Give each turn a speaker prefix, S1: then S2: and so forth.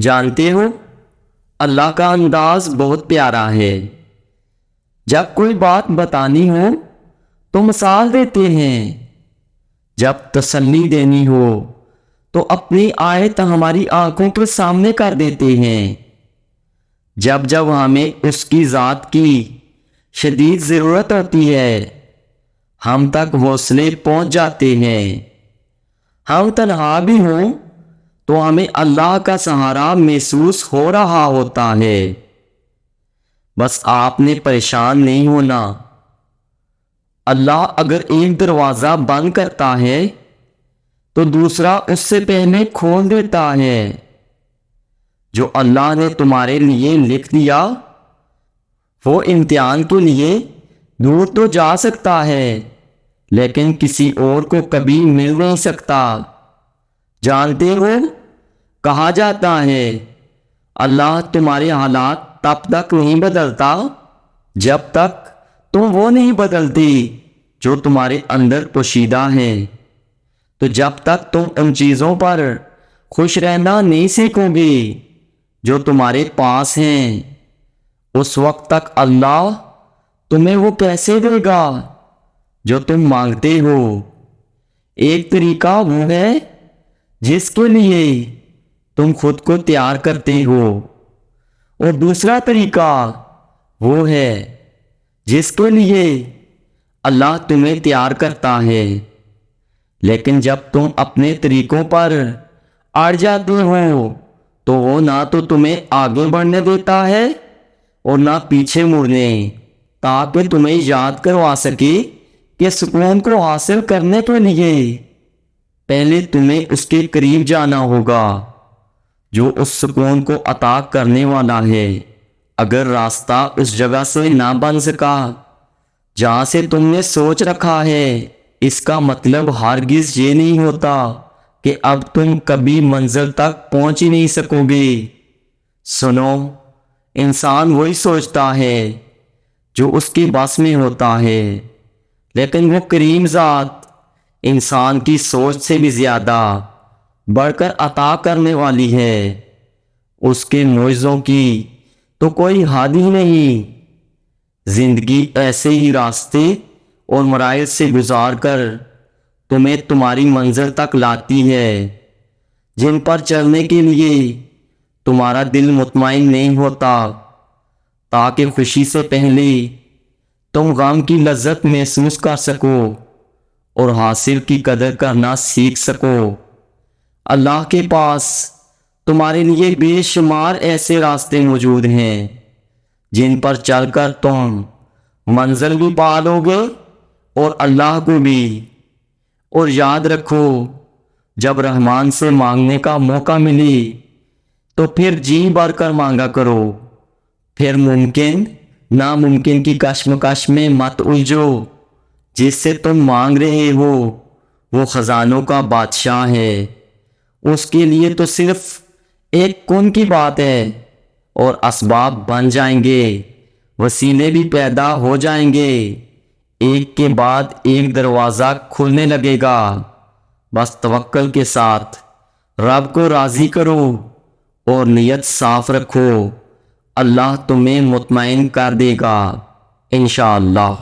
S1: جانتے ہو اللہ کا انداز بہت پیارا ہے۔ جب کوئی بات بتانی ہو تو مثال دیتے ہیں، جب تسلی دینی ہو تو اپنی آیت ہماری آنکھوں کے سامنے کر دیتے ہیں، جب ہمیں اس کی ذات کی شدید ضرورت ہوتی ہے ہم تک حوصلے پہنچ جاتے ہیں۔ ہم تنہا بھی ہوں تو ہمیں اللہ کا سہارا محسوس ہو رہا ہوتا ہے۔ بس آپ نے پریشان نہیں ہونا۔ اللہ اگر ایک دروازہ بند کرتا ہے تو دوسرا اس سے پہلے کھول دیتا ہے۔ جو اللہ نے تمہارے لیے لکھ دیا وہ امتحان کے لیے دور تو جا سکتا ہے لیکن کسی اور کو کبھی مل نہیں سکتا۔ جانتے ہو کہا جاتا ہے اللہ تمہارے حالات تب تک نہیں بدلتا جب تک تم وہ نہیں بدلتی جو تمہارے اندر پوشیدہ ہے۔ تو جب تک تم ان چیزوں پر خوش رہنا نہیں سیکھو گے جو تمہارے پاس ہیں، اس وقت تک اللہ تمہیں وہ پیسے دے گا جو تم مانگتے ہو۔ ایک طریقہ وہ ہے جس کے لیے تم خود کو تیار کرتے ہو، اور دوسرا طریقہ وہ ہے جس کے لیے اللہ تمہیں تیار کرتا ہے۔ لیکن جب تم اپنے طریقوں پر اڑ جاتے ہو تو وہ نہ تو تمہیں آگے بڑھنے دیتا ہے اور نہ پیچھے مڑنے، تاکہ تمہیں یاد کروا سکے کہ سکون کو حاصل کرنے کے لیے پہلے تمہیں اس کے قریب جانا ہوگا جو اس سکون کو عطا کرنے والا ہے۔ اگر راستہ اس جگہ سے نہ بن سکا جہاں سے تم نے سوچ رکھا ہے، اس کا مطلب ہرگز یہ نہیں ہوتا کہ اب تم کبھی منزل تک پہنچ ہی نہیں سکو گے۔ سنو، انسان وہی سوچتا ہے جو اس کی بس میں ہوتا ہے، لیکن وہ کریم ذات انسان کی سوچ سے بھی زیادہ بڑھ کر عطا کرنے والی ہے۔ اس کے معجزوں کی تو کوئی حد ہی نہیں۔ زندگی ایسے ہی راستے اور مراحل سے گزار کر تمہیں تمہاری منزل تک لاتی ہے، جن پر چلنے کے لیے تمہارا دل مطمئن نہیں ہوتا، تاکہ خوشی سے پہلے تم غم کی لذت محسوس کر سکو اور حاصل کی قدر کرنا سیکھ سکو۔ اللہ کے پاس تمہارے لیے بے شمار ایسے راستے موجود ہیں جن پر چل کر تم منزل بھی پا لو گے اور اللہ کو بھی۔ اور یاد رکھو، جب رحمان سے مانگنے کا موقع ملے تو پھر جی بھر کر مانگا کرو، پھر ممکن ناممکن کی کشمکش میں مت الجھو۔ جس سے تم مانگ رہے ہو وہ خزانوں کا بادشاہ ہے، اس کے لیے تو صرف ایک کن کی بات ہے اور اسباب بن جائیں گے، وسیلے بھی پیدا ہو جائیں گے، ایک کے بعد ایک دروازہ کھلنے لگے گا۔ بس توکل کے ساتھ رب کو راضی کرو اور نیت صاف رکھو، اللہ تمہیں مطمئن کر دے گا انشاءاللہ۔